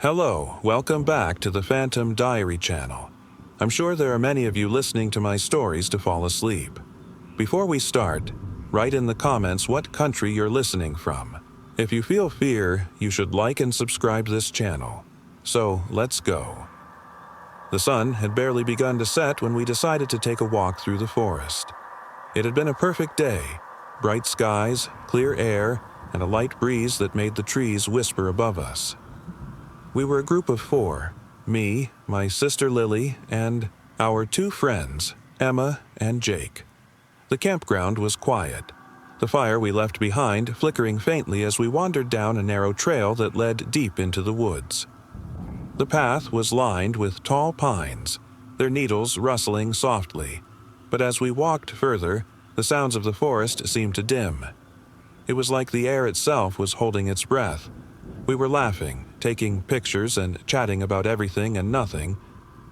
Hello, welcome back to the Phantom Diary channel. I'm sure there are many of you listening to my stories to fall asleep. Before we start, write in the comments what country you're listening from. If you feel fear, you should like and subscribe this channel. So, let's go. The sun had barely begun to set when we decided to take a walk through the forest. It had been a perfect day, bright skies, clear air, and a light breeze that made the trees whisper above us. We were a group of 4, me, my sister Lily, and our 2 friends, Emma and Jake. The campground was quiet, the fire we left behind flickering faintly as we wandered down a narrow trail that led deep into the woods. The path was lined with tall pines, their needles rustling softly, but as we walked further, the sounds of the forest seemed to dim. It was like the air itself was holding its breath. We were laughing, taking pictures and chatting about everything and nothing,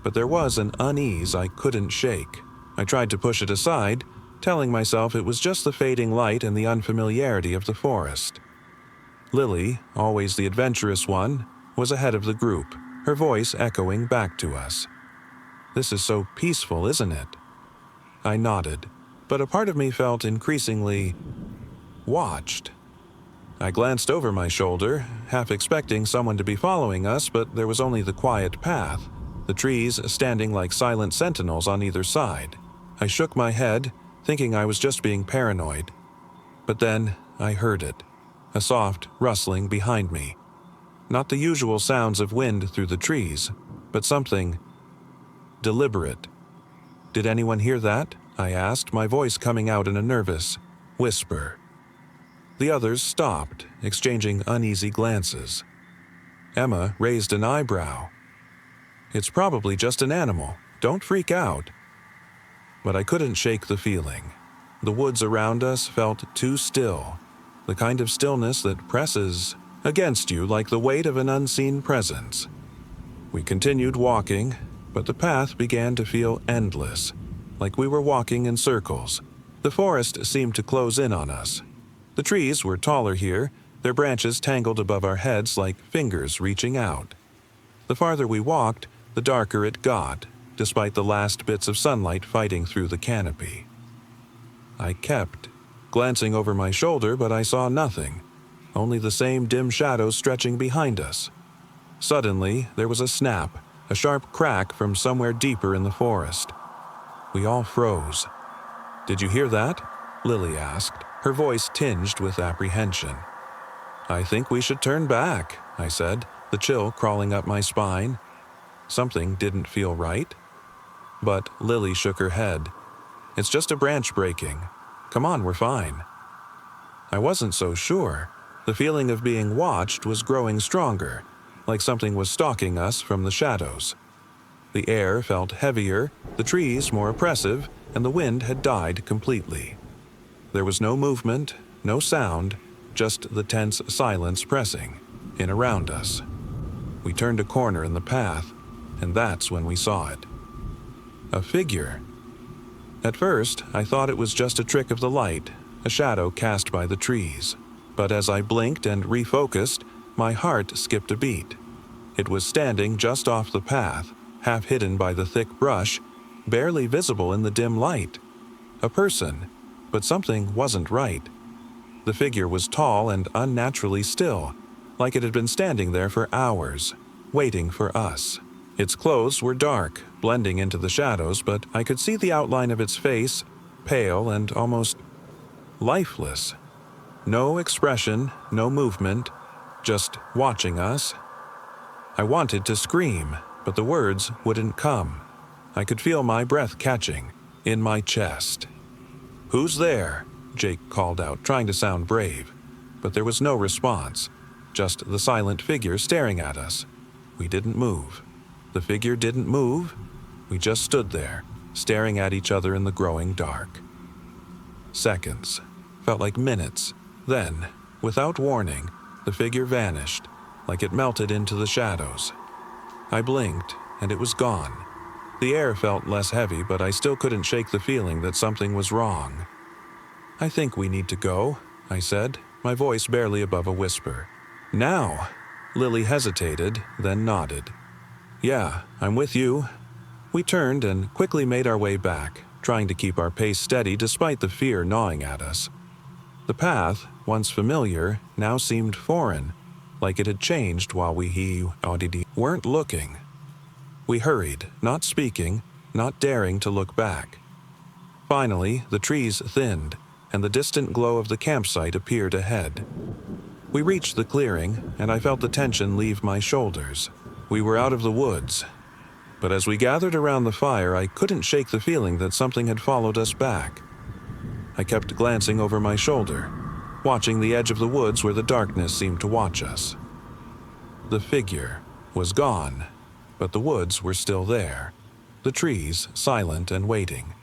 but there was an unease I couldn't shake. I tried to push it aside, telling myself it was just the fading light and the unfamiliarity of the forest. Lily, always the adventurous one, was ahead of the group, her voice echoing back to us. "This is so peaceful, isn't it?" I nodded, but a part of me felt increasingly watched. I glanced over my shoulder, half expecting someone to be following us, but there was only the quiet path, the trees standing like silent sentinels on either side. I shook my head, thinking I was just being paranoid. But then I heard it, a soft rustling behind me. Not the usual sounds of wind through the trees, but something deliberate. "Did anyone hear that?" I asked, my voice coming out in a nervous whisper. The others stopped, exchanging uneasy glances. Emma raised an eyebrow. "It's probably just an animal. Don't freak out." But I couldn't shake the feeling. The woods around us felt too still, the kind of stillness that presses against you like the weight of an unseen presence. We continued walking, but the path began to feel endless, like we were walking in circles. The forest seemed to close in on us. The trees were taller here, their branches tangled above our heads like fingers reaching out. The farther we walked, the darker it got, despite the last bits of sunlight fighting through the canopy. I kept glancing over my shoulder, but I saw nothing, only the same dim shadows stretching behind us. Suddenly, there was a snap, a sharp crack from somewhere deeper in the forest. We all froze. "Did you hear that?" Lily asked, her voice tinged with apprehension. "I think we should turn back," I said, the chill crawling up my spine. Something didn't feel right. But Lily shook her head. "It's just a branch breaking. Come on, we're fine." I wasn't so sure. The feeling of being watched was growing stronger, like something was stalking us from the shadows. The air felt heavier, the trees more oppressive, and the wind had died completely. There was no movement, no sound, just the tense silence pressing in around us. We turned a corner in the path, and that's when we saw it. A figure. At first, I thought it was just a trick of the light, a shadow cast by the trees. But as I blinked and refocused, my heart skipped a beat. It was standing just off the path, half hidden by the thick brush, barely visible in the dim light. A person, but something wasn't right. The figure was tall and unnaturally still, like it had been standing there for hours, waiting for us. Its clothes were dark, blending into the shadows, but I could see the outline of its face, pale and almost lifeless. No expression, no movement, just watching us. I wanted to scream, but the words wouldn't come. I could feel my breath catching in my chest. "Who's there?" Jake called out, trying to sound brave. But there was no response, just the silent figure staring at us. We didn't move. The figure didn't move. We just stood there, staring at each other in the growing dark. Seconds. Felt like minutes. Then, without warning, the figure vanished, like it melted into the shadows. I blinked, and it was gone. The air felt less heavy, but I still couldn't shake the feeling that something was wrong. "I think we need to go," I said, my voice barely above a whisper. "Now!" Lily hesitated, then nodded. "Yeah, I'm with you." We turned and quickly made our way back, trying to keep our pace steady despite the fear gnawing at us. The path, once familiar, now seemed foreign, like it had changed while we weren't looking. We hurried, not speaking, not daring to look back. Finally, the trees thinned, and the distant glow of the campsite appeared ahead. We reached the clearing, and I felt the tension leave my shoulders. We were out of the woods. But as we gathered around the fire, I couldn't shake the feeling that something had followed us back. I kept glancing over my shoulder, watching the edge of the woods where the darkness seemed to watch us. The figure was gone, but the woods were still there, the trees silent and waiting.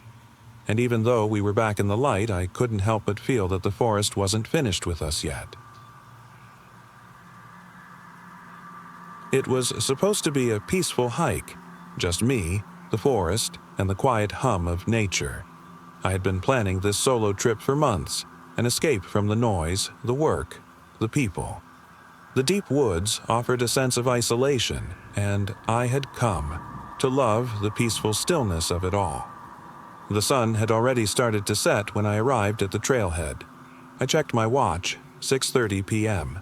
And even though we were back in the light, I couldn't help but feel that the forest wasn't finished with us yet. It was supposed to be a peaceful hike, just me, the forest, and the quiet hum of nature. I had been planning this solo trip for months, an escape from the noise, the work, the people. The deep woods offered a sense of isolation, and I had come to love the peaceful stillness of it all. The sun had already started to set when I arrived at the trailhead. I checked my watch, 6:30 p.m.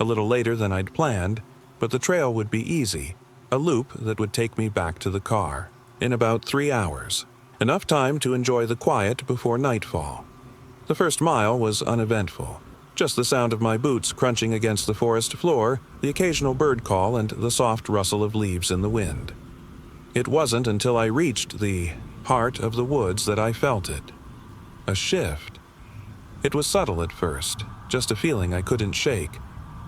A little later than I'd planned, but the trail would be easy, a loop that would take me back to the car in about 3 hours, enough time to enjoy the quiet before nightfall. The first mile was uneventful, just the sound of my boots crunching against the forest floor, the occasional bird call, and the soft rustle of leaves in the wind. It wasn't until I reached the heart of the woods that I felt it. A shift. It was subtle at first, just a feeling I couldn't shake,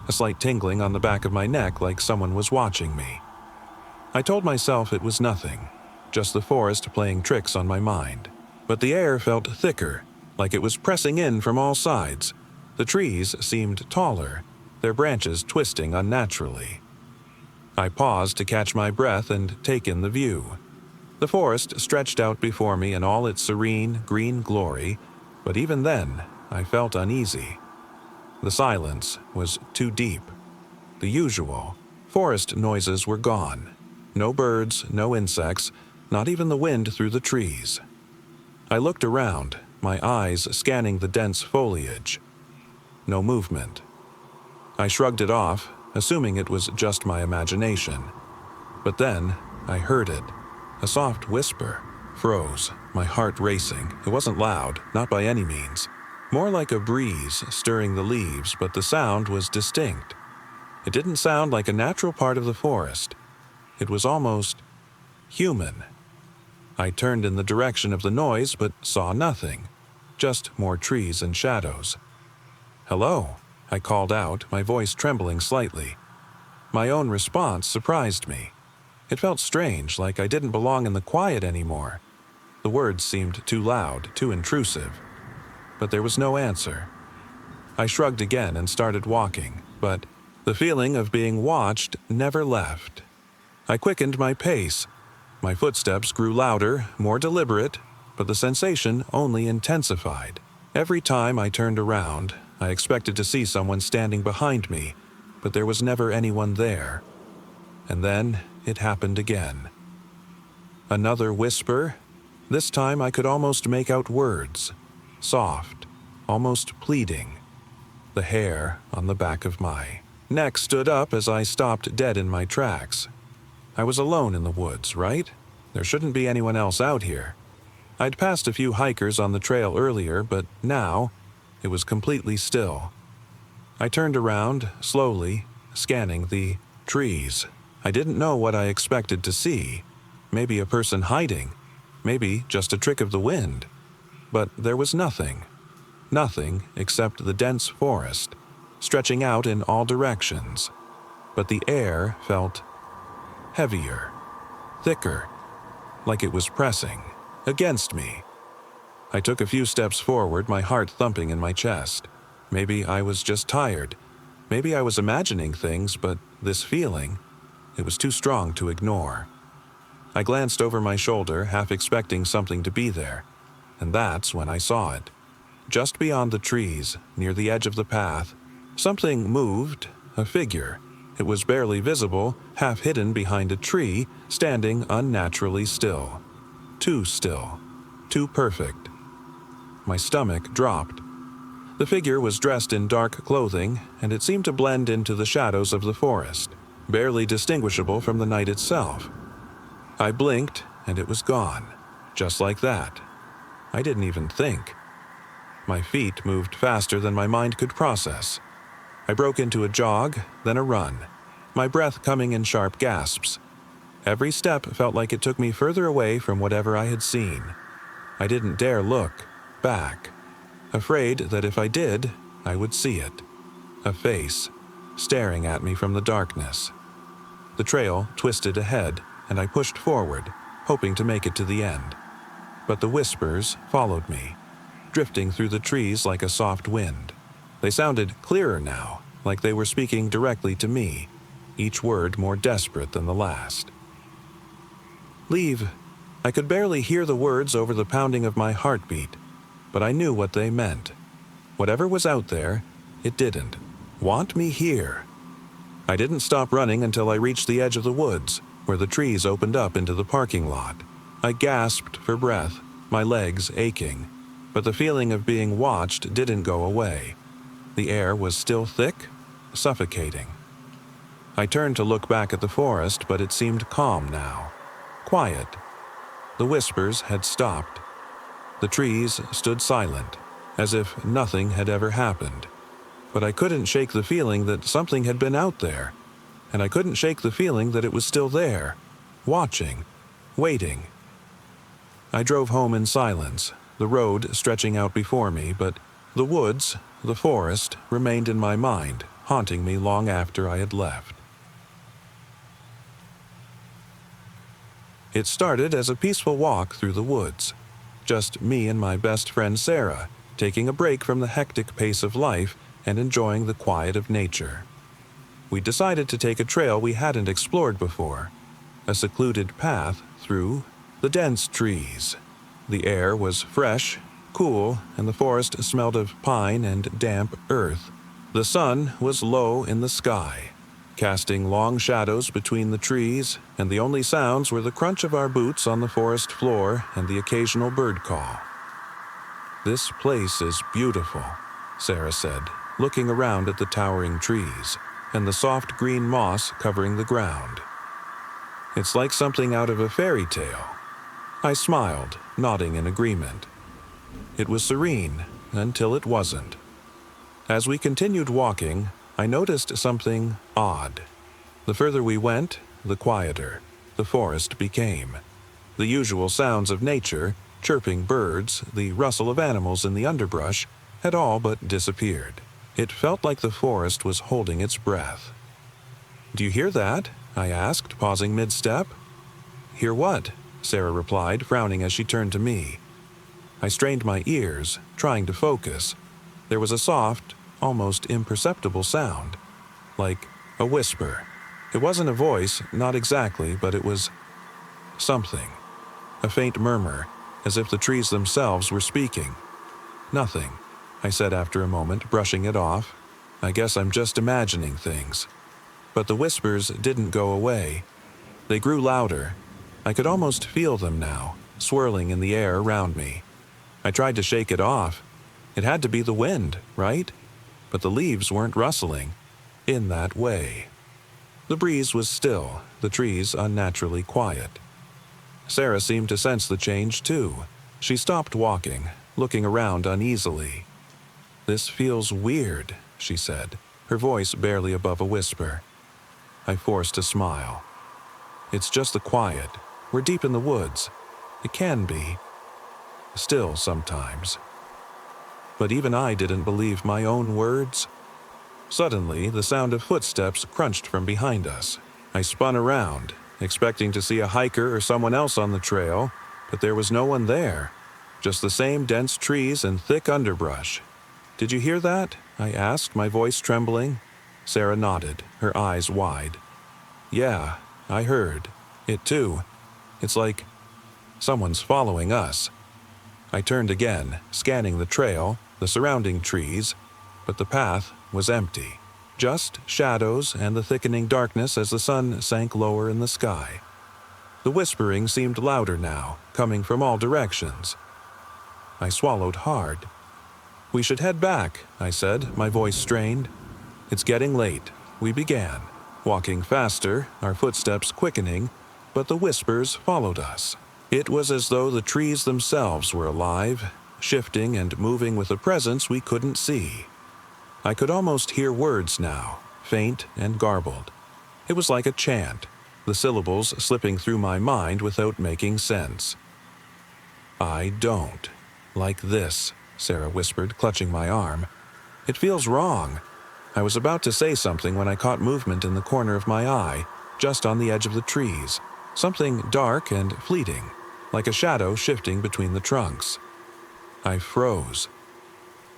a slight tingling on the back of my neck like someone was watching me. I told myself it was nothing, just the forest playing tricks on my mind. But the air felt thicker, like it was pressing in from all sides. The trees seemed taller, their branches twisting unnaturally. I paused to catch my breath and take in the view. The forest stretched out before me in all its serene, green glory, but even then, I felt uneasy. The silence was too deep. The usual forest noises were gone. No birds, no insects, not even the wind through the trees. I looked around, my eyes scanning the dense foliage. No movement. I shrugged it off, assuming it was just my imagination. But then, I heard it. A soft whisper. Froze, my heart racing. It wasn't loud, not by any means. More like a breeze stirring the leaves, but the sound was distinct. It didn't sound like a natural part of the forest. It was almost human. I turned in the direction of the noise, but saw nothing. Just more trees and shadows. "Hello," I called out, my voice trembling slightly. My own response surprised me. It felt strange, like I didn't belong in the quiet anymore. The words seemed too loud, too intrusive. But there was no answer. I shrugged again and started walking, but the feeling of being watched never left. I quickened my pace. My footsteps grew louder, more deliberate, but the sensation only intensified. Every time I turned around, I expected to see someone standing behind me, but there was never anyone there. And then it happened again. Another whisper. This time I could almost make out words. Soft, almost pleading. The hair on the back of my neck stood up as I stopped dead in my tracks. I was alone in the woods, right? There shouldn't be anyone else out here. I'd passed a few hikers on the trail earlier, but now it was completely still. I turned around, slowly, scanning the trees. I didn't know what I expected to see. Maybe a person hiding. Maybe just a trick of the wind. But there was nothing. Nothing except the dense forest, stretching out in all directions. But the air felt heavier, thicker, like it was pressing against me. I took a few steps forward, my heart thumping in my chest. Maybe I was just tired. Maybe I was imagining things, but this feeling, it was too strong to ignore. I glanced over my shoulder, half expecting something to be there, and that's when I saw it. Just beyond the trees, near the edge of the path, something moved, a figure. It was barely visible, half hidden behind a tree, standing unnaturally still. Too still. Too perfect. My stomach dropped. The figure was dressed in dark clothing, and it seemed to blend into the shadows of the forest, barely distinguishable from the night itself. I blinked, and it was gone. Just like that. I didn't even think. My feet moved faster than my mind could process. I broke into a jog, then a run, my breath coming in sharp gasps. Every step felt like it took me further away from whatever I had seen. I didn't dare look back, afraid that if I did, I would see it. A face, staring at me from the darkness. The trail twisted ahead, and I pushed forward, hoping to make it to the end. But the whispers followed me, drifting through the trees like a soft wind. They sounded clearer now, like they were speaking directly to me, each word more desperate than the last. Leave. I could barely hear the words over the pounding of my heartbeat, but I knew what they meant. Whatever was out there, it didn't want me here. I didn't stop running until I reached the edge of the woods, where the trees opened up into the parking lot. I gasped for breath, my legs aching, but the feeling of being watched didn't go away. The air was still thick, suffocating. I turned to look back at the forest, but it seemed calm now. Quiet. The whispers had stopped. The trees stood silent, as if nothing had ever happened. But I couldn't shake the feeling that something had been out there, and I couldn't shake the feeling that it was still there, watching, waiting. I drove home in silence, the road stretching out before me, but the woods, the forest, remained in my mind, haunting me long after I had left. It started as a peaceful walk through the woods. Just me and my best friend Sarah, taking a break from the hectic pace of life and enjoying the quiet of nature. We decided to take a trail we hadn't explored before, a secluded path through the dense trees. The air was fresh, cool, and the forest smelled of pine and damp earth. The sun was low in the sky, casting long shadows between the trees, and the only sounds were the crunch of our boots on the forest floor and the occasional bird call. "This place is beautiful," Sarah said, looking around at the towering trees and the soft green moss covering the ground. "It's like something out of a fairy tale." I smiled, nodding in agreement. It was serene, until it wasn't. As we continued walking, I noticed something odd. The further we went, the quieter the forest became. The usual sounds of nature, chirping birds, the rustle of animals in the underbrush, had all but disappeared. It felt like the forest was holding its breath. "Do you hear that?" I asked, pausing mid-step. "Hear what?" Sarah replied, frowning as she turned to me. I strained my ears, trying to focus. There was a soft, almost imperceptible sound, like a whisper. It wasn't a voice, not exactly, but it was something. A faint murmur, as if the trees themselves were speaking. "Nothing," I said after a moment, brushing it off. "I guess I'm just imagining things." But the whispers didn't go away. They grew louder. I could almost feel them now, swirling in the air around me. I tried to shake it off. It had to be the wind, right? But the leaves weren't rustling in that way. The breeze was still, the trees unnaturally quiet. Sarah seemed to sense the change too. She stopped walking, looking around uneasily. "This feels weird," she said, her voice barely above a whisper. I forced a smile. "It's just the quiet. We're deep in the woods. It can be. Still sometimes." But even I didn't believe my own words. Suddenly, the sound of footsteps crunched from behind us. I spun around, expecting to see a hiker or someone else on the trail, but there was no one there. Just the same dense trees and thick underbrush. "Did you hear that?" I asked, my voice trembling. Sarah nodded, her eyes wide. "Yeah, I heard. It too. It's like someone's following us." I turned again, scanning the trail, the surrounding trees, but the path was empty. Just shadows and the thickening darkness as the sun sank lower in the sky. The whispering seemed louder now, coming from all directions. I swallowed hard. "We should head back," I said, my voice strained. "It's getting late." We began, walking faster, our footsteps quickening, but the whispers followed us. It was as though the trees themselves were alive, shifting and moving with a presence we couldn't see. I could almost hear words now, faint and garbled. It was like a chant, the syllables slipping through my mind without making sense. "I don't like this," Sarah whispered, clutching my arm. "It feels wrong." I was about to say something when I caught movement in the corner of my eye, just on the edge of the trees, something dark and fleeting, like a shadow shifting between the trunks. I froze.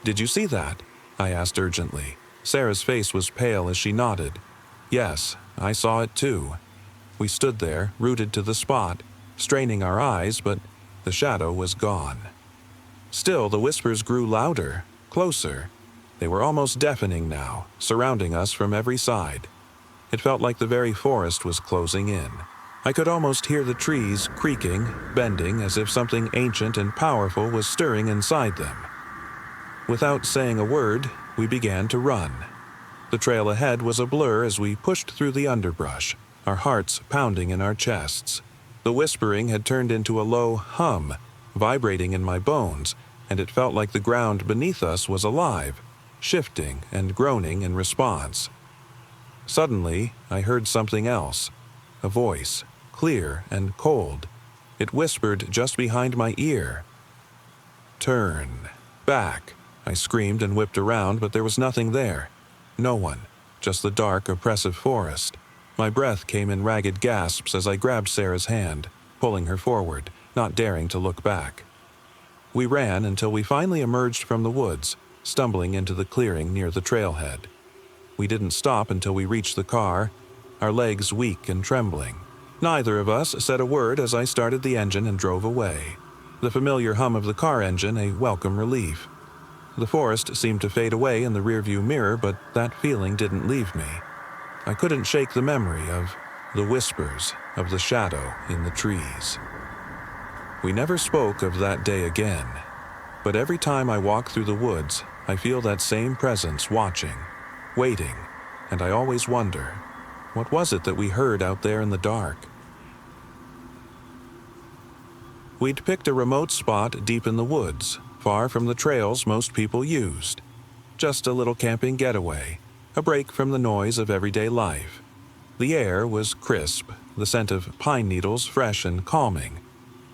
"Did you see that?" I asked urgently. Sarah's face was pale as she nodded. "Yes, I saw it too." We stood there, rooted to the spot, straining our eyes, but the shadow was gone. Still, the whispers grew louder, closer. They were almost deafening now, surrounding us from every side. It felt like the very forest was closing in. I could almost hear the trees creaking, bending, as if something ancient and powerful was stirring inside them. Without saying a word, we began to run. The trail ahead was a blur as we pushed through the underbrush, our hearts pounding in our chests. The whispering had turned into a low hum, vibrating in my bones, and it felt like the ground beneath us was alive, shifting and groaning in response. Suddenly, I heard something else, a voice, clear and cold. It whispered just behind my ear. "Turn back," I screamed and whipped around, but there was nothing there. No one, just the dark, oppressive forest. My breath came in ragged gasps as I grabbed Sarah's hand, pulling her forward, not daring to look back. We ran until we finally emerged from the woods, stumbling into the clearing near the trailhead. We didn't stop until we reached the car, our legs weak and trembling. Neither of us said a word as I started the engine and drove away. The familiar hum of the car engine a welcome relief. The forest seemed to fade away in the rearview mirror, but that feeling didn't leave me. I couldn't shake the memory of the whispers of the shadow in the trees. We never spoke of that day again, but every time I walk through the woods, I feel that same presence watching, waiting, and I always wonder, what was it that we heard out there in the dark? We'd picked a remote spot deep in the woods, far from the trails most people used. Just a little camping getaway, a break from the noise of everyday life. The air was crisp, the scent of pine needles fresh and calming.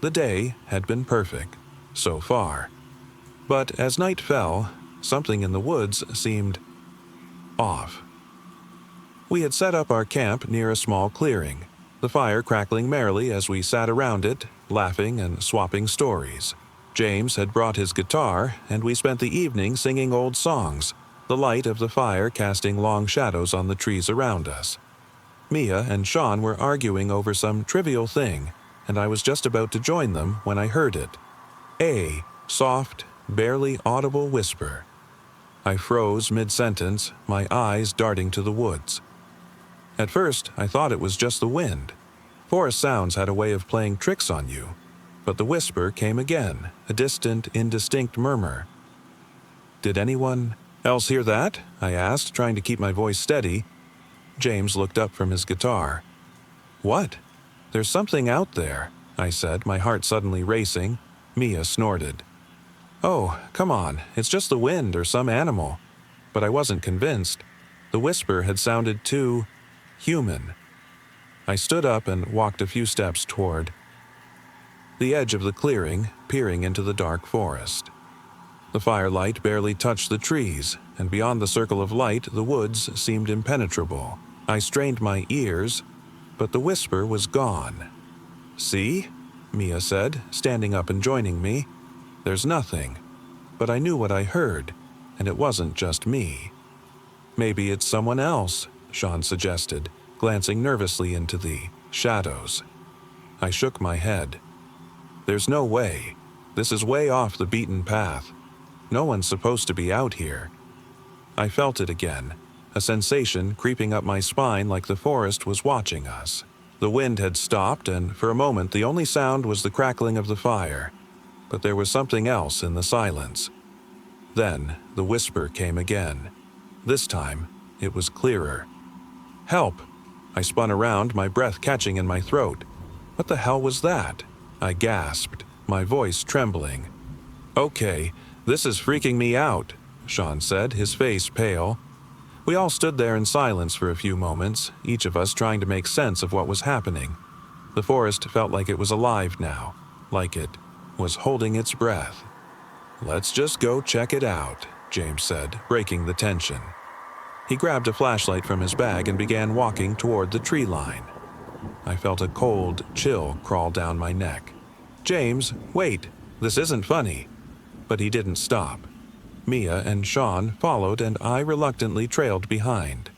The day had been perfect, so far. But as night fell, something in the woods seemed off. We had set up our camp near a small clearing, the fire crackling merrily as we sat around it, laughing and swapping stories. James had brought his guitar, and we spent the evening singing old songs, the light of the fire casting long shadows on the trees around us. Mia and Sean were arguing over some trivial thing, and I was just about to join them when I heard it. A soft, barely audible whisper. I froze mid-sentence, my eyes darting to the woods. At first, I thought it was just the wind. Forest sounds had a way of playing tricks on you. But the whisper came again, a distant, indistinct murmur. "Did anyone else hear that?" I asked, trying to keep my voice steady. James looked up from his guitar. "What?" "There's something out there," I said, my heart suddenly racing. Mia snorted. "Oh, come on, it's just the wind or some animal." But I wasn't convinced. The whisper had sounded too human. I stood up and walked a few steps toward the edge of the clearing, peering into the dark forest. The firelight barely touched the trees, and beyond the circle of light, the woods seemed impenetrable. I strained my ears, but the whisper was gone. "See?" Mia said, standing up and joining me. "There's nothing." But I knew what I heard, and it wasn't just me. "Maybe it's someone else," Sean suggested, glancing nervously into the shadows. I shook my head. "There's no way. This is way off the beaten path. No one's supposed to be out here." I felt it again, a sensation creeping up my spine like the forest was watching us. The wind had stopped, and for a moment the only sound was the crackling of the fire. But there was something else in the silence. Then the whisper came again. This time, it was clearer. "Help!" I spun around, my breath catching in my throat. What the hell was that? I gasped, my voice trembling. "Okay, this is freaking me out," Sean said, his face pale. We all stood there in silence for a few moments, each of us trying to make sense of what was happening. The forest felt like it was alive now, like it was holding its breath. "Let's just go check it out," James said, breaking the tension. He grabbed a flashlight from his bag and began walking toward the tree line. I felt a cold chill crawl down my neck. "James, wait, this isn't funny." But he didn't stop. Mia and Sean followed, and I reluctantly trailed behind.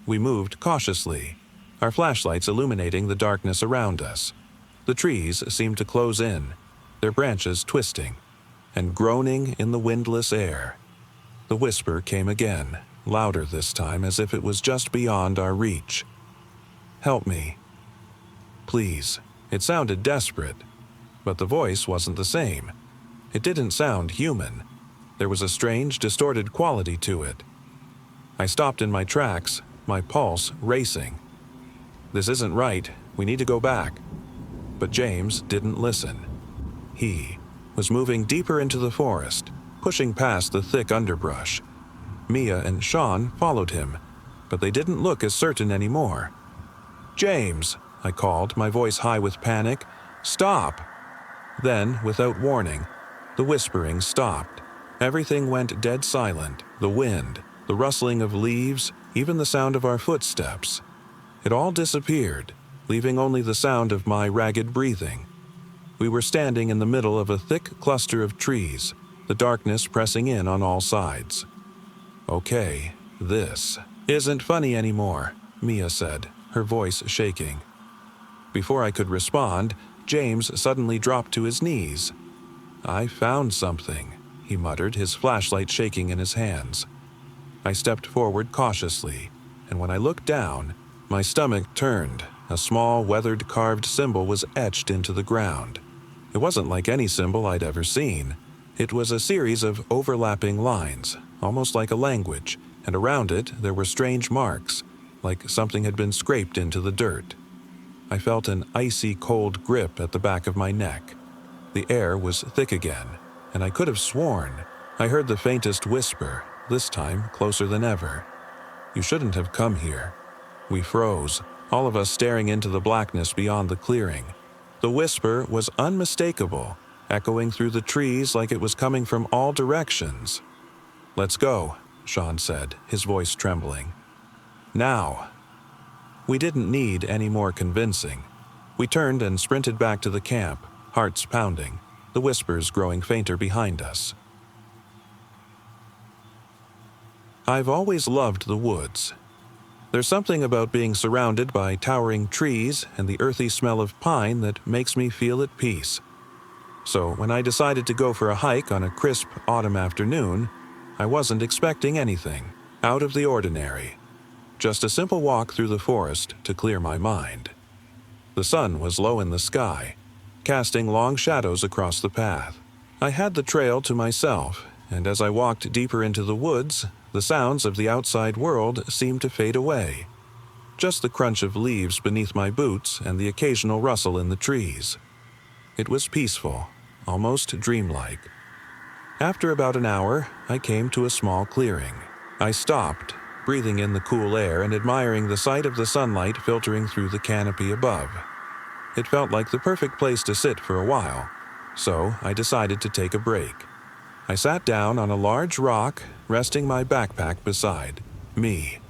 We moved cautiously, our flashlights illuminating the darkness around us. The trees seemed to close in, their branches twisting and groaning in the windless air. The whisper came again, louder this time, as if it was just beyond our reach. "Help me. Please." It sounded desperate, but the voice wasn't the same. It didn't sound human. There was a strange, distorted quality to it. I stopped in my tracks, my pulse racing. "This isn't right. We need to go back." But James didn't listen. He was moving deeper into the forest, pushing past the thick underbrush. Mia and Sean followed him, but they didn't look as certain anymore. "James," I called, my voice high with panic. "Stop!" Then, without warning, the whispering stopped. Everything went dead silent. The wind, the rustling of leaves, even the sound of our footsteps. It all disappeared, leaving only the sound of my ragged breathing. We were standing in the middle of a thick cluster of trees, the darkness pressing in on all sides. "Okay, this isn't funny anymore," Mia said, her voice shaking. Before I could respond, James suddenly dropped to his knees. "I found something," he muttered, his flashlight shaking in his hands. I stepped forward cautiously, and when I looked down, my stomach turned. A small, weathered carved symbol was etched into the ground. It wasn't like any symbol I'd ever seen. It was a series of overlapping lines, almost like a language, and around it there were strange marks, like something had been scraped into the dirt. I felt an icy cold grip at the back of my neck. The air was thick again, and I could have sworn I heard the faintest whisper, this time closer than ever. "You shouldn't have come here." We froze, all of us staring into the blackness beyond the clearing. The whisper was unmistakable, echoing through the trees like it was coming from all directions. "Let's go," Sean said, his voice trembling. "Now." We didn't need any more convincing. We turned and sprinted back to the camp, hearts pounding, the whispers growing fainter behind us. I've always loved the woods. There's something about being surrounded by towering trees and the earthy smell of pine that makes me feel at peace. So when I decided to go for a hike on a crisp autumn afternoon, I wasn't expecting anything out of the ordinary. Just a simple walk through the forest to clear my mind. The sun was low in the sky, casting long shadows across the path. I had the trail to myself, and as I walked deeper into the woods, the sounds of the outside world seemed to fade away. Just the crunch of leaves beneath my boots and the occasional rustle in the trees. It was peaceful, almost dreamlike. After about an hour, I came to a small clearing. I stopped, breathing in the cool air and admiring the sight of the sunlight filtering through the canopy above. It felt like the perfect place to sit for a while, so I decided to take a break. I sat down on a large rock, resting my backpack beside me.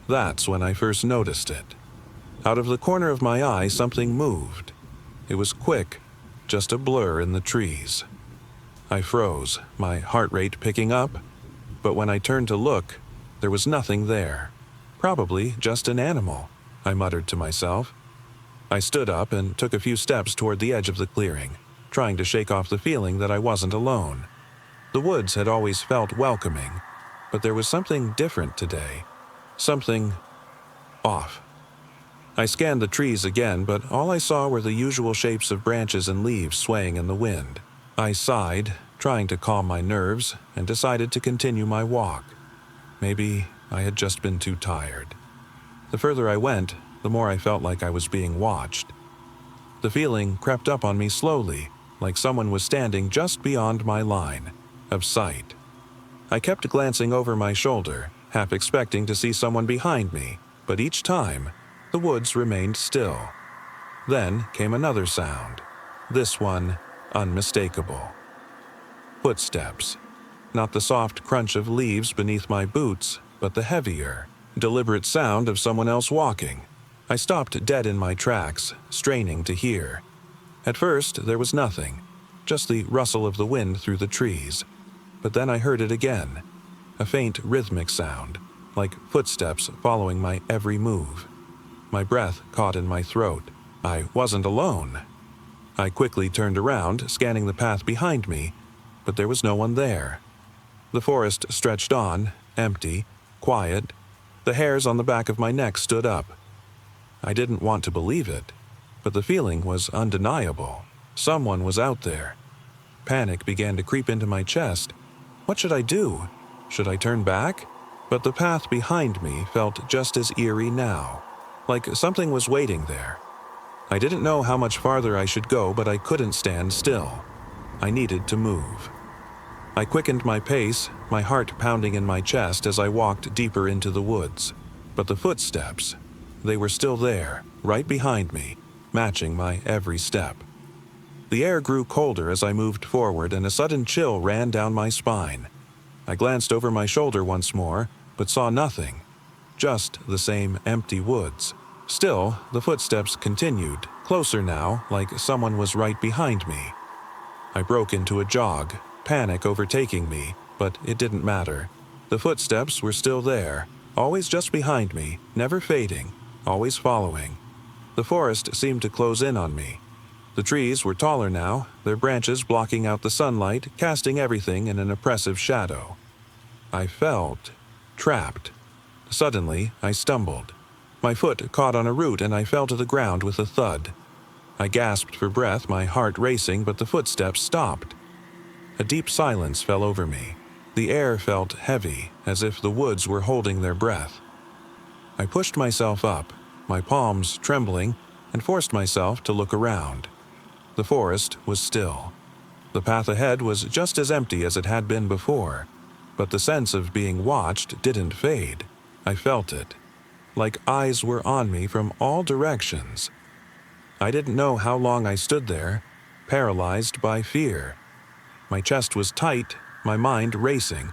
That's when I first noticed it. Out of the corner of my eye, something moved. It was quick, just a blur in the trees. I froze, my heart rate picking up, but when I turned to look, there was nothing there. Probably just an animal, I muttered to myself. I stood up and took a few steps toward the edge of the clearing, trying to shake off the feeling that I wasn't alone. The woods had always felt welcoming, but there was something different today. Something off. I scanned the trees again, but all I saw were the usual shapes of branches and leaves swaying in the wind. I sighed, trying to calm my nerves, and decided to continue my walk. Maybe I had just been too tired. The further I went, the more I felt like I was being watched. The feeling crept up on me slowly, like someone was standing just beyond my line of sight. I kept glancing over my shoulder, half expecting to see someone behind me, but each time, the woods remained still. Then came another sound, this one unmistakable. Footsteps. Not the soft crunch of leaves beneath my boots, but the heavier, deliberate sound of someone else walking. I stopped dead in my tracks, straining to hear. At first, there was nothing, just the rustle of the wind through the trees. But then I heard it again, a faint rhythmic sound, like footsteps following my every move. My breath caught in my throat. I wasn't alone. I quickly turned around, scanning the path behind me, but there was no one there. The forest stretched on, empty, quiet. The hairs on the back of my neck stood up. I didn't want to believe it, but the feeling was undeniable. Someone was out there. Panic began to creep into my chest. What should I do? Should I turn back? But the path behind me felt just as eerie now, like something was waiting there. I didn't know how much farther I should go, but I couldn't stand still. I needed to move. I quickened my pace, my heart pounding in my chest as I walked deeper into the woods. But the footsteps, they were still there, right behind me, matching my every step. The air grew colder as I moved forward, and a sudden chill ran down my spine. I glanced over my shoulder once more, but saw nothing. Just the same empty woods. Still, the footsteps continued, closer now, like someone was right behind me. I broke into a jog, panic overtaking me, but it didn't matter. The footsteps were still there, always just behind me, never fading, always following. The forest seemed to close in on me. The trees were taller now, their branches blocking out the sunlight, casting everything in an oppressive shadow. I felt trapped. Suddenly, I stumbled. My foot caught on a root and I fell to the ground with a thud. I gasped for breath, my heart racing, but the footsteps stopped. A deep silence fell over me. The air felt heavy, as if the woods were holding their breath. I pushed myself up, my palms trembling, and forced myself to look around. The forest was still. The path ahead was just as empty as it had been before, but the sense of being watched didn't fade. I felt it, like eyes were on me from all directions. I didn't know how long I stood there, paralyzed by fear. My chest was tight, my mind racing,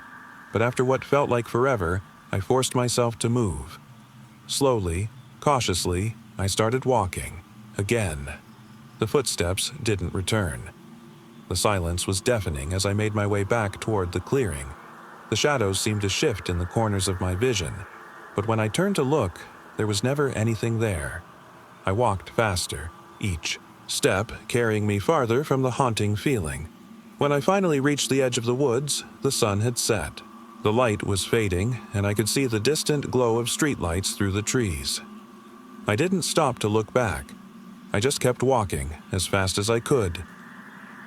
but after what felt like forever, I forced myself to move. Slowly, cautiously, I started walking, again. The footsteps didn't return. The silence was deafening as I made my way back toward the clearing. The shadows seemed to shift in the corners of my vision, but when I turned to look, there was never anything there. I walked faster, each step carrying me farther from the haunting feeling. When I finally reached the edge of the woods, the sun had set. The light was fading, and I could see the distant glow of streetlights through the trees. I didn't stop to look back. I just kept walking as fast as I could.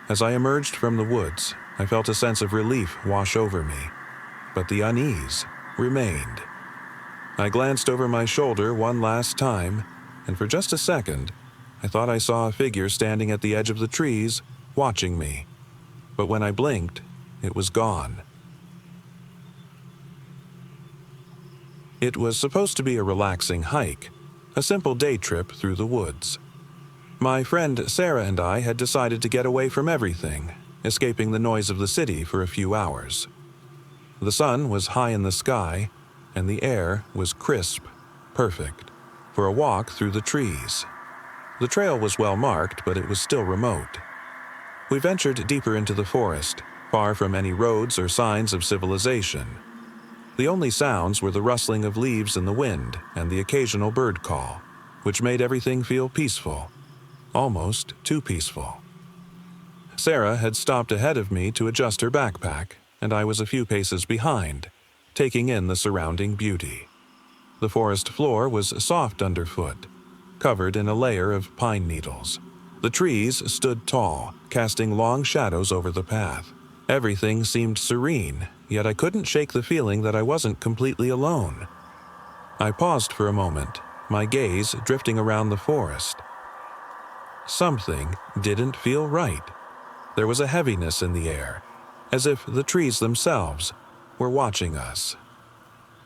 As I emerged from the woods, I felt a sense of relief wash over me, but the unease remained. I glanced over my shoulder one last time, and for just a second, I thought I saw a figure standing at the edge of the trees, watching me. But when I blinked, it was gone. It was supposed to be a relaxing hike, a simple day trip through the woods. My friend Sarah and I had decided to get away from everything, escaping the noise of the city for a few hours. The sun was high in the sky, and the air was crisp, perfect, for a walk through the trees. The trail was well marked, but it was still remote. We ventured deeper into the forest, far from any roads or signs of civilization. The only sounds were the rustling of leaves in the wind and the occasional bird call, which made everything feel peaceful. Almost too peaceful. Sarah had stopped ahead of me to adjust her backpack, and I was a few paces behind, taking in the surrounding beauty. The forest floor was soft underfoot, covered in a layer of pine needles. The trees stood tall, casting long shadows over the path. Everything seemed serene, yet I couldn't shake the feeling that I wasn't completely alone. I paused for a moment, my gaze drifting around the forest. Something didn't feel right. There was a heaviness in the air, as if the trees themselves were watching us.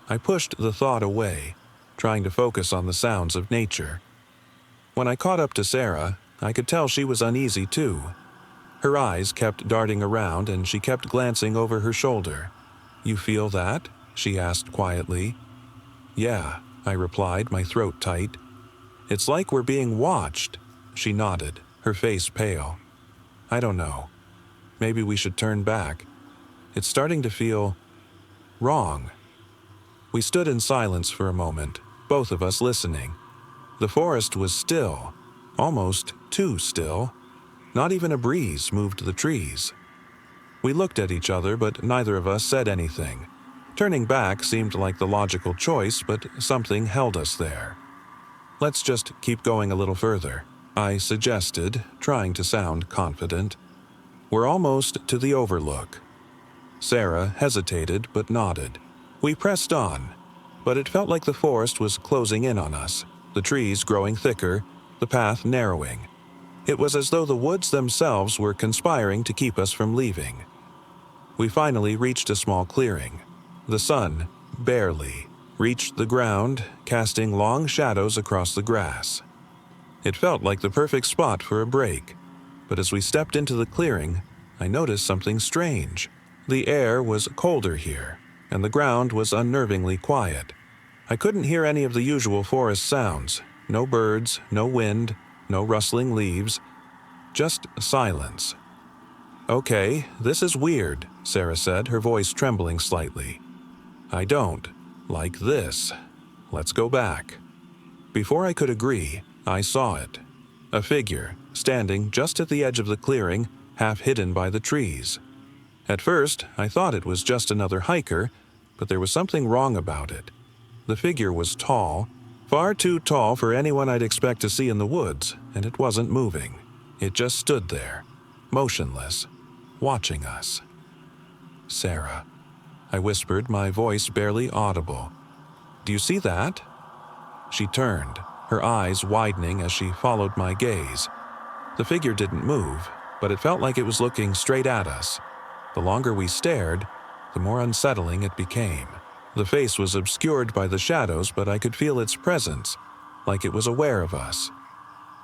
I pushed the thought away, trying to focus on the sounds of nature. When I caught up to Sarah, I could tell she was uneasy too. Her eyes kept darting around and she kept glancing over her shoulder. "You feel that?" she asked quietly. "Yeah," I replied, my throat tight. "It's like we're being watched." She nodded, her face pale. "I don't know. Maybe we should turn back. It's starting to feel wrong." We stood in silence for a moment, both of us listening. The forest was still, almost too still. Not even a breeze moved the trees. We looked at each other, but neither of us said anything. Turning back seemed like the logical choice, but something held us there. "Let's just keep going a little further," I suggested, trying to sound confident. "We're almost to the overlook." Sarah hesitated but nodded. We pressed on, but it felt like the forest was closing in on us, the trees growing thicker, the path narrowing. It was as though the woods themselves were conspiring to keep us from leaving. We finally reached a small clearing. The sun, barely, reached the ground, casting long shadows across the grass. It felt like the perfect spot for a break, but as we stepped into the clearing, I noticed something strange. The air was colder here, and the ground was unnervingly quiet. I couldn't hear any of the usual forest sounds. No birds, no wind, no rustling leaves, just silence. "Okay, this is weird," Sarah said, her voice trembling slightly. "I don't like this. Let's go back." Before I could agree, I saw it. A figure, standing just at the edge of the clearing, half hidden by the trees. At first, I thought it was just another hiker, but there was something wrong about it. The figure was tall, far too tall for anyone I'd expect to see in the woods, and it wasn't moving. It just stood there, motionless, watching us. "Sarah," I whispered, my voice barely audible. "Do you see that?" She turned, her eyes widening as she followed my gaze. The figure didn't move, but it felt like it was looking straight at us. The longer we stared, the more unsettling it became. The face was obscured by the shadows, but I could feel its presence, like it was aware of us,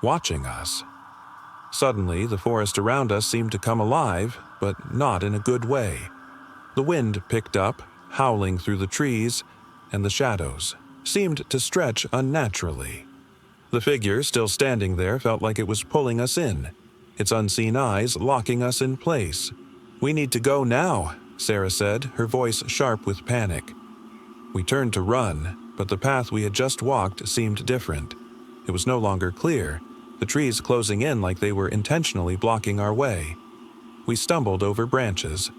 watching us. Suddenly, the forest around us seemed to come alive, but not in a good way. The wind picked up, howling through the trees, and the shadows seemed to stretch unnaturally. The figure still standing there felt like it was pulling us in, its unseen eyes locking us in place. "We need to go now," Sarah said, her voice sharp with panic. We turned to run, but the path we had just walked seemed different. It was no longer clear, the trees closing in like they were intentionally blocking our way. We stumbled over branches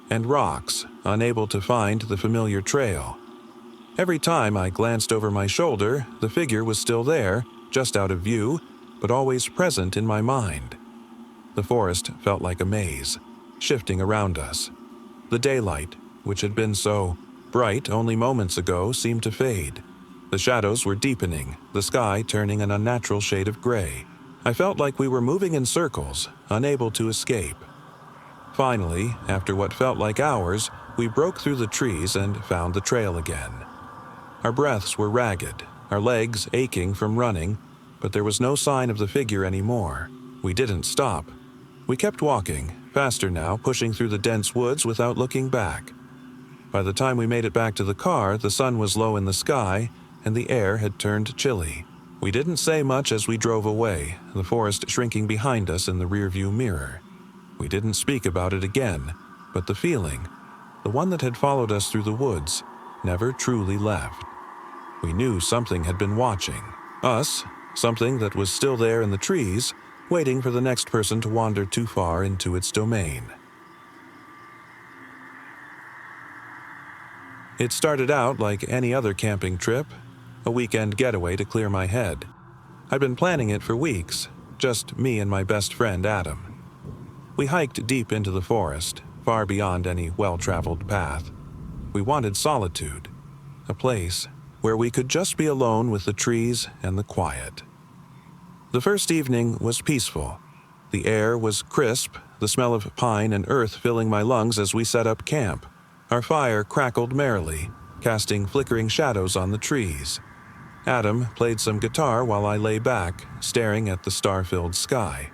and rocks, unable to find the familiar trail. Every time I glanced over my shoulder, the figure was still there, just out of view, but always present in my mind. The forest felt like a maze, shifting around us. The daylight, which had been so bright only moments ago, seemed to fade. The shadows were deepening, the sky turning an unnatural shade of gray. I felt like we were moving in circles, unable to escape. Finally, after what felt like hours, we broke through the trees and found the trail again. Our breaths were ragged, our legs aching from running, but there was no sign of the figure anymore. We didn't stop. We kept walking, faster now, pushing through the dense woods without looking back. By the time we made it back to the car, the sun was low in the sky, and the air had turned chilly. We didn't say much as we drove away, the forest shrinking behind us in the rearview mirror. We didn't speak about it again, but the feeling, the one that had followed us through the woods, never truly left. We knew something had been watching us, something that was still there in the trees, waiting for the next person to wander too far into its domain. It started out like any other camping trip, a weekend getaway to clear my head. I'd been planning it for weeks, just me and my best friend Adam. We hiked deep into the forest, far beyond any well-traveled path. We wanted solitude, a place where we could just be alone with the trees and the quiet. The first evening was peaceful. The air was crisp, the smell of pine and earth filling my lungs as we set up camp. Our fire crackled merrily, casting flickering shadows on the trees. Adam played some guitar while I lay back, staring at the star-filled sky.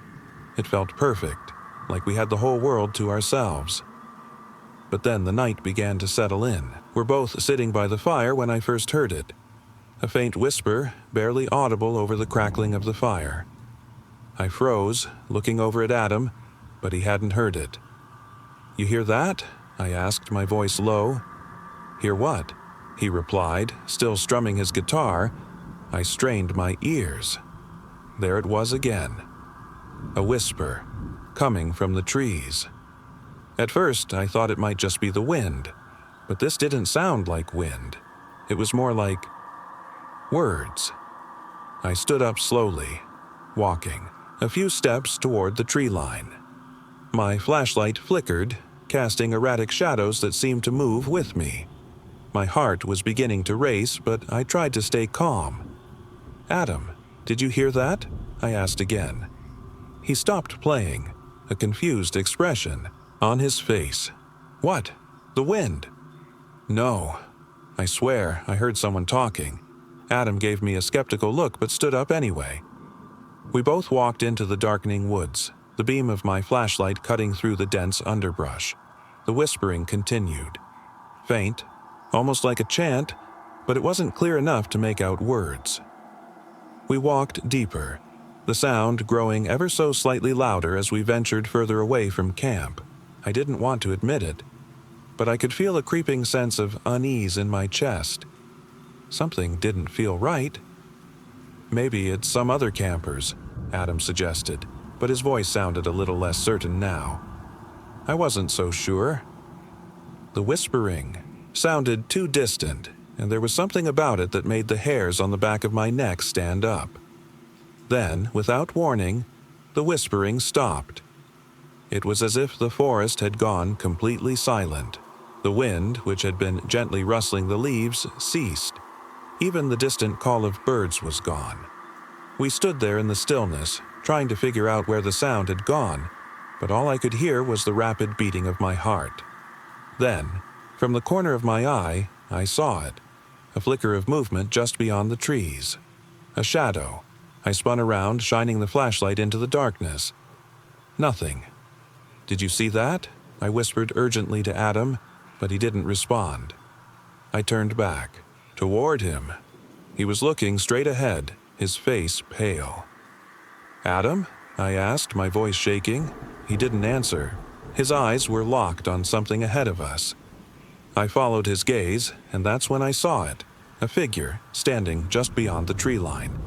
It felt perfect, like we had the whole world to ourselves. But then the night began to settle in. We're both sitting by the fire when I first heard it. A faint whisper, barely audible over the crackling of the fire. I froze, looking over at Adam, but he hadn't heard it. "You hear that?" I asked, my voice low. "Hear what?" he replied, still strumming his guitar. I strained my ears. There it was again. A whisper, coming from the trees. At first, I thought it might just be the wind, but this didn't sound like wind. It was more like words. I stood up slowly, walking a few steps toward the tree line. My flashlight flickered, casting erratic shadows that seemed to move with me. My heart was beginning to race, but I tried to stay calm. "Adam, did you hear that?" I asked again. He stopped playing, a confused expression on his face. "What? The wind?" "No. I swear I heard someone talking." Adam gave me a skeptical look but stood up anyway. We both walked into the darkening woods, the beam of my flashlight cutting through the dense underbrush. The whispering continued. Faint, almost like a chant, but it wasn't clear enough to make out words. We walked deeper, the sound growing ever so slightly louder as we ventured further away from camp. I didn't want to admit it, but I could feel a creeping sense of unease in my chest. Something didn't feel right. "Maybe it's some other campers," Adam suggested, but his voice sounded a little less certain now. I wasn't so sure. The whispering sounded too distant, and there was something about it that made the hairs on the back of my neck stand up. Then, without warning, the whispering stopped. It was as if the forest had gone completely silent. The wind, which had been gently rustling the leaves, ceased. Even the distant call of birds was gone. We stood there in the stillness, trying to figure out where the sound had gone, but all I could hear was the rapid beating of my heart. Then, from the corner of my eye, I saw it, a flicker of movement just beyond the trees. A shadow. I spun around, shining the flashlight into the darkness. Nothing. "Did you see that?" I whispered urgently to Adam, but he didn't respond. I turned back, toward him. He was looking straight ahead, his face pale. "Adam?" I asked, my voice shaking. He didn't answer. His eyes were locked on something ahead of us. I followed his gaze, and that's when I saw it, a figure standing just beyond the tree line.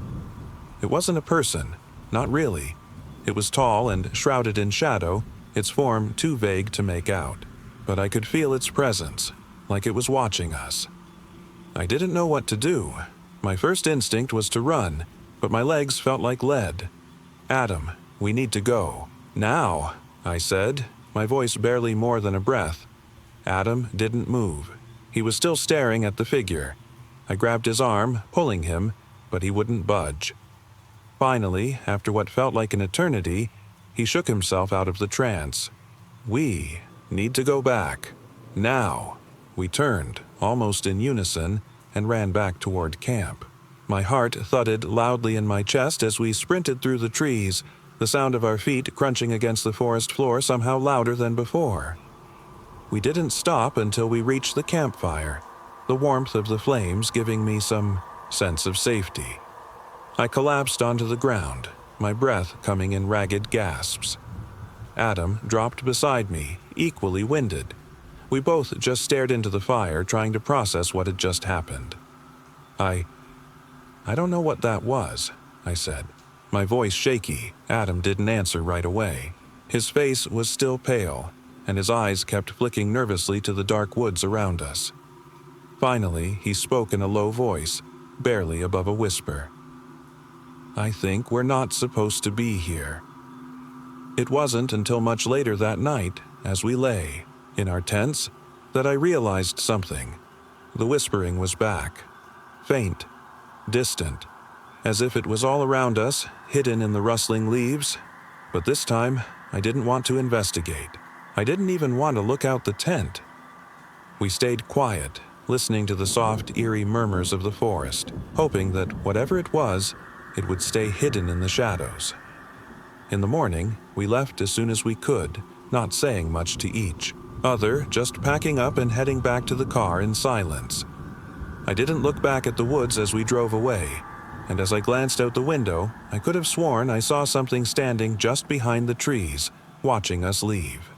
It wasn't a person, not really. It was tall and shrouded in shadow, its form too vague to make out, but I could feel its presence, like it was watching us. I didn't know what to do. My first instinct was to run, but my legs felt like lead. "Adam, we need to go. Now," I said, my voice barely more than a breath. Adam didn't move. He was still staring at the figure. I grabbed his arm, pulling him, but he wouldn't budge. Finally, after what felt like an eternity, he shook himself out of the trance. "We need to go back. Now." We turned, almost in unison, and ran back toward camp. My heart thudded loudly in my chest as we sprinted through the trees, the sound of our feet crunching against the forest floor somehow louder than before. We didn't stop until we reached the campfire, the warmth of the flames giving me some sense of safety. I collapsed onto the ground, my breath coming in ragged gasps. Adam dropped beside me, equally winded. We both just stared into the fire, trying to process what had just happened. I don't know what that was," I said, my voice shaky. Adam didn't answer right away. His face was still pale, and his eyes kept flicking nervously to the dark woods around us. Finally, he spoke in a low voice, barely above a whisper. "I think we're not supposed to be here." It wasn't until much later that night, as we lay in our tents, that I realized something. The whispering was back. Faint, distant, as if it was all around us, hidden in the rustling leaves. But this time, I didn't want to investigate. I didn't even want to look out the tent. We stayed quiet, listening to the soft, eerie murmurs of the forest, hoping that whatever it was, it would stay hidden in the shadows. In the morning, we left as soon as we could, not saying much to each other, just packing up and heading back to the car in silence. I didn't look back at the woods as we drove away, and as I glanced out the window, I could have sworn I saw something standing just behind the trees, watching us leave.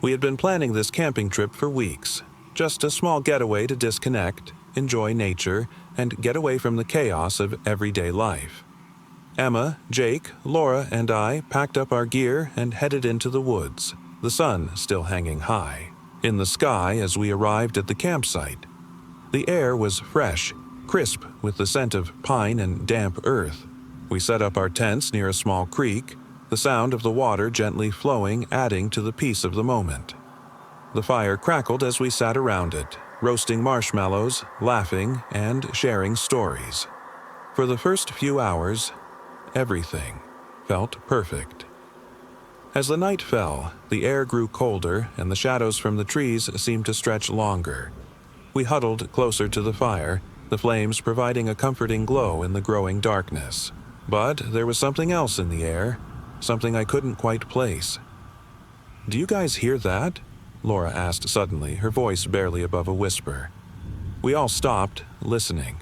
We had been planning this camping trip for weeks, just a small getaway to disconnect, enjoy nature, and get away from the chaos of everyday life. Emma, Jake, Laura, and I packed up our gear and headed into the woods, the sun still hanging high in the sky as we arrived at the campsite. The air was fresh, crisp with the scent of pine and damp earth. We set up our tents near a small creek, the sound of the water gently flowing adding to the peace of the moment. The fire crackled as we sat around it, roasting marshmallows, laughing, and sharing stories. For the first few hours, everything felt perfect. As the night fell, the air grew colder and the shadows from the trees seemed to stretch longer. We huddled closer to the fire, the flames providing a comforting glow in the growing darkness. But there was something else in the air, something I couldn't quite place. "Do you guys hear that?" Laura asked suddenly, her voice barely above a whisper. We all stopped, listening.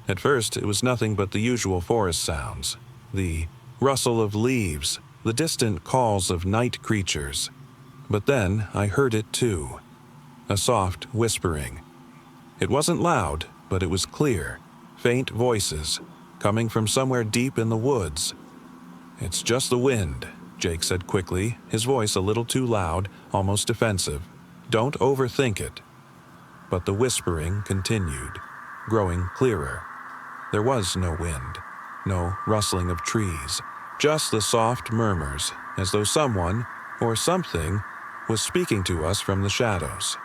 At first, it was nothing but the usual forest sounds. The rustle of leaves, the distant calls of night creatures. But then I heard it too. A soft whispering. It wasn't loud, but it was clear. Faint voices, coming from somewhere deep in the woods. "It's just the wind," Jake said quickly, his voice a little too loud, almost defensive. "Don't overthink it." But the whispering continued, growing clearer. There was no wind, no rustling of trees, just the soft murmurs, as though someone, or something, was speaking to us from the shadows.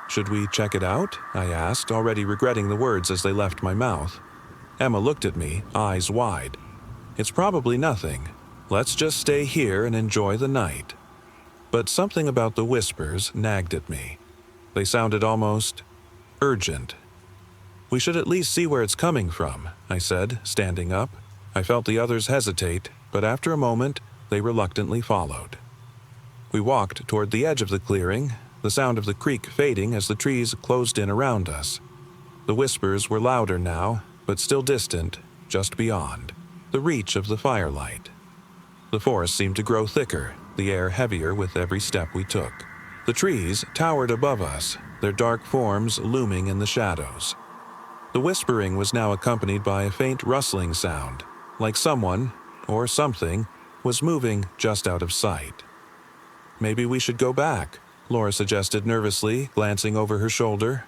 "Should we check it out?" I asked, already regretting the words as they left my mouth. Emma looked at me, eyes wide. "It's probably nothing. Let's just stay here and enjoy the night." But something about the whispers nagged at me. They sounded almost urgent. "We should at least see where it's coming from," I said, standing up. I felt the others hesitate, but after a moment, they reluctantly followed. We walked toward the edge of the clearing, the sound of the creek fading as the trees closed in around us. The whispers were louder now, but still distant, just beyond the reach of the firelight. The forest seemed to grow thicker, the air heavier with every step we took. The trees towered above us, their dark forms looming in the shadows. The whispering was now accompanied by a faint rustling sound, like someone, or something, was moving just out of sight. "Maybe we should go back," Laura suggested nervously, glancing over her shoulder.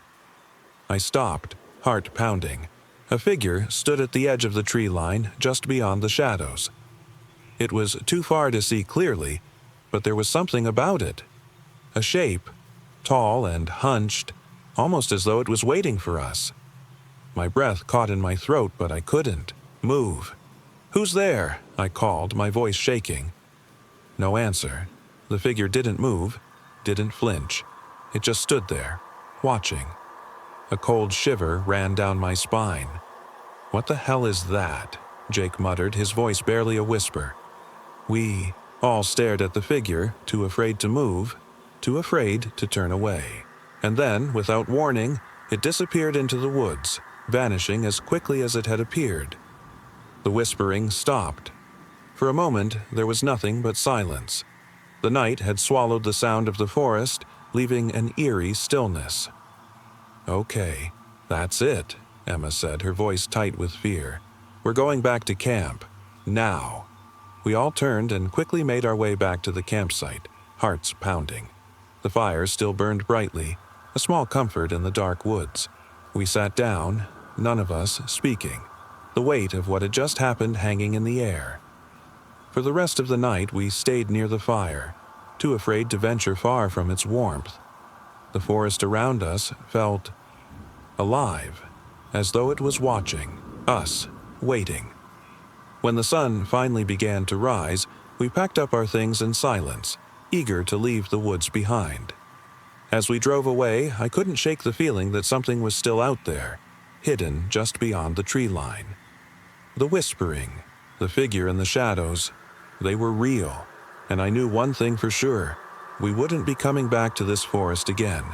I stopped, heart pounding. A figure stood at the edge of the tree line, just beyond the shadows. It was too far to see clearly, but there was something about it. A shape, tall and hunched, almost as though it was waiting for us. My breath caught in my throat, but I couldn't move. "Who's there?" I called, my voice shaking. No answer. The figure didn't move, didn't flinch. It just stood there, watching. A cold shiver ran down my spine. "What the hell is that?" Jake muttered, his voice barely a whisper. We all stared at the figure, too afraid to move, too afraid to turn away. And then, without warning, it disappeared into the woods, vanishing as quickly as it had appeared. The whispering stopped. For a moment, there was nothing but silence. The night had swallowed the sound of the forest, leaving an eerie stillness. "Okay, that's it," Emma said, her voice tight with fear. "We're going back to camp. Now." We all turned and quickly made our way back to the campsite, hearts pounding. The fire still burned brightly, a small comfort in the dark woods. We sat down, none of us speaking, the weight of what had just happened hanging in the air. For the rest of the night we stayed near the fire, too afraid to venture far from its warmth. The forest around us felt alive, as though it was watching us, waiting. When the sun finally began to rise, we packed up our things in silence, eager to leave the woods behind. As we drove away, I couldn't shake the feeling that something was still out there, hidden just beyond the tree line. The whispering, the figure in the shadows, they were real, and I knew one thing for sure: we wouldn't be coming back to this forest again.